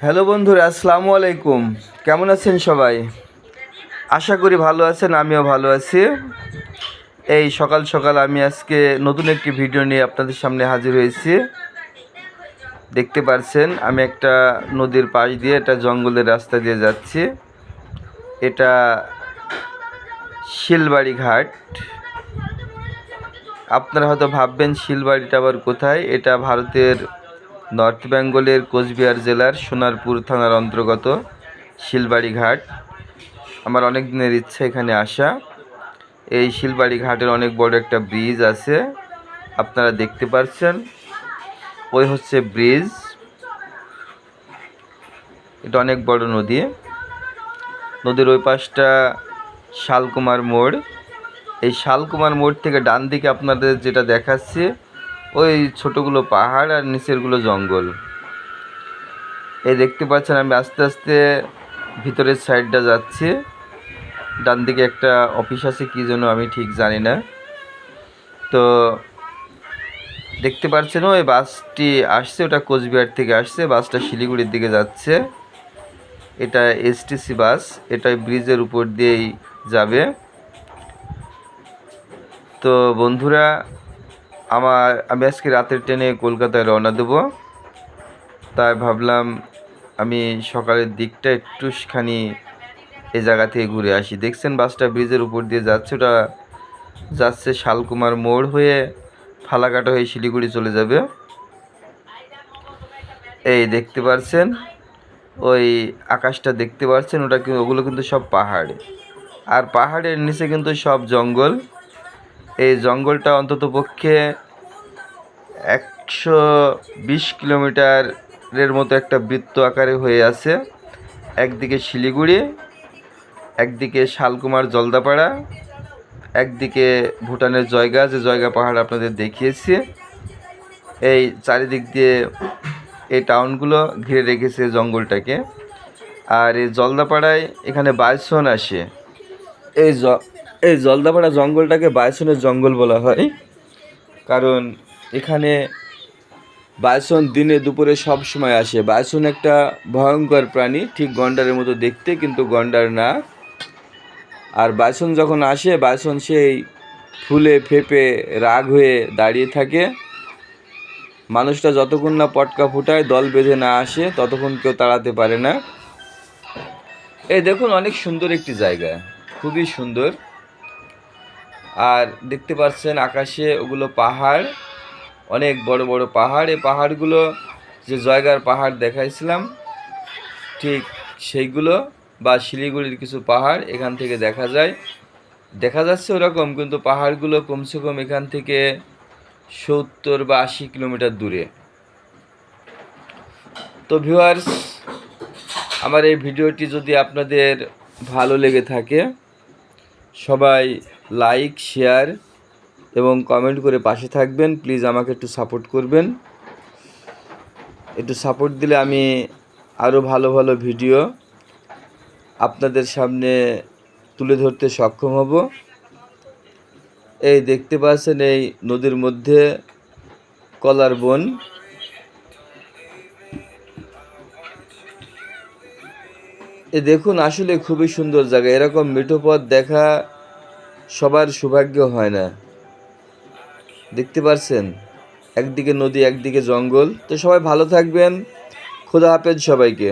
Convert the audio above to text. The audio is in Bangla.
হ্যালো বন্ধুরা, আসসালামু আলাইকুম। কেমন আছেন সবাই? আশা করি ভালো আছেন, আমিও ভালো আছি। এই সকাল সকাল আমি আজকে নতুন একটি ভিডিও নিয়ে আপনাদের সামনে হাজির হয়েছি। দেখতে পাচ্ছেন আমি একটা নদীর পাশ দিয়ে, একটা জঙ্গলের রাস্তা দিয়ে যাচ্ছি। এটা শিলবাড়ি ঘাট। আপনারা হয়তো ভাববেন শিলবাড়িটা আবার কোথায়। এটা ভারতের নর্থ বেঙ্গলের কোচবিহার জেলার সোনারপুর থানার অন্তর্গত শিলবাড়ি ঘাট। আমার অনেক দিনের ইচ্ছা এখানে আসা। এই শিলবাড়ি ঘাটের অনেক বড় একটা ব্রিজ আছে, আপনারা দেখতে পাচ্ছেন। ওই হচ্ছে ব্রিজ। এটা অনেক বড় নদী। নদীর ওই পাশটা শালকুমার মোড়। এই শালকুমার মোড় থেকে ডান দিকে আপনাদের যেটা দেখাচ্ছে, ওই ছোটোগুলো পাহাড় আর নিচেরগুলো জঙ্গল। এই দেখতে পাচ্ছেন আমি আস্তে আস্তে ভিতরের সাইডটা যাচ্ছি। ডান দিকে একটা অফিস আছে, কী জন্য আমি ঠিক জানি না। তো দেখতে পাচ্ছেন ওই বাসটি আসছে, ওটা কোচবিহার থেকে আসছে। বাসটা শিলিগুড়ির দিকে যাচ্ছে। এটা এসটিসি বাস। এটা ব্রিজের উপর দিয়েই যাবে। তো বন্ধুরা, আমি আজকে রাতের ট্রেনে কলকাতায় রওনা দেবো। তাই ভাবলাম আমি সকালের দিকটা একটুখানি এই জায়গা থেকে ঘুরে আসি। দেখছেন বাসটা ব্রিজের উপর দিয়ে যাচ্ছে। ওটা যাচ্ছে শালকুমার মোড় হয়ে, ফালাকাটা হয়ে শিলিগুড়ি চলে যাবে। এই দেখতে পাচ্ছেন ওই আকাশটা দেখতে পাচ্ছেন, ওগুলো কিন্তু সব পাহাড়। আর পাহাড়ের নিচে কিন্তু সব জঙ্গল। এই জঙ্গলটা অন্তত পক্ষে 120 কিলোমিটারের মতো একটা বৃত্ত আকারে হয়ে আছে। একদিকে শিলিগুড়ি, একদিকে শালকুমার জলদাপাড়া, একদিকে ভুটানের জয়গা, যে জয়গা পাহাড় আপনাদের দেখিয়েছি। এই চারিদিক দিয়ে এই টাউনগুলো ঘিরে রেখেছে জঙ্গলটাকে। আর এই জলদাপাড়ায় এখানে বাইসন আসে। এই জলদাপাড়া জঙ্গলটাকে বাইসনের জঙ্গল বলা হয়, কারণ এখানে বাইসন দিনে দুপুরে সব সময় আসে। বাইসন একটা ভয়ঙ্কর প্রাণী, ঠিক গন্ডারের মতো দেখতে, কিন্তু গন্ডার না। আর বাইসন যখন আসে, বাইসন সেই ফুলে ফেপে রাগ হয়ে দাঁড়িয়ে থাকে। মানুষটা যতক্ষণ না পটকা ফুটায়, দল বেঁধে না আসে, ততক্ষণ কেউ তাড়াতে পারে না। এই দেখুন, অনেক সুন্দর একটি জায়গা, খুবই সুন্দর। আর দেখতে পাচ্ছেন আকাশে ওগুলো পাহাড়, অনেক বড় বড় পাহাড়। এই পাহাড়গুলো যে জয়গার পাহাড় দেখাইছিলাম, ঠিক সেইগুলো, বা শিলিগুড়ির কিছু পাহাড় এখান থেকে দেখা যাচ্ছে ওরকম, কিন্তু পাহাড়গুলো কমসে কম এখান থেকে 70 বা 80 কিলোমিটার দূরে। তো ভিউয়ার্স, আমার এই ভিডিওটি যদি আপনাদের ভালো লেগে থাকে, সবাই লাইক, শেয়ার এবং কমেন্ট করে পাশে থাকবেন। প্লিজ আমাকে একটু সাপোর্ট করবেন। একটু সাপোর্ট দিলে আমি আরও ভালো ভালো ভিডিও আপনাদের সামনে তুলে ধরতে সক্ষম হব। এই দেখতে পাচ্ছেন এই নদীর মধ্যে কলার বন। দেখুন, আসলে খুবই সুন্দর জায়গা। এরকম মিঠো পথ দেখা সবার সৌভাগ্য হয় না। দেখতে পাচ্ছেন একদিকে নদী, একদিকে জঙ্গল। তো সবাই ভালো থাকবেন। খোদা হাফেজ সবাইকে।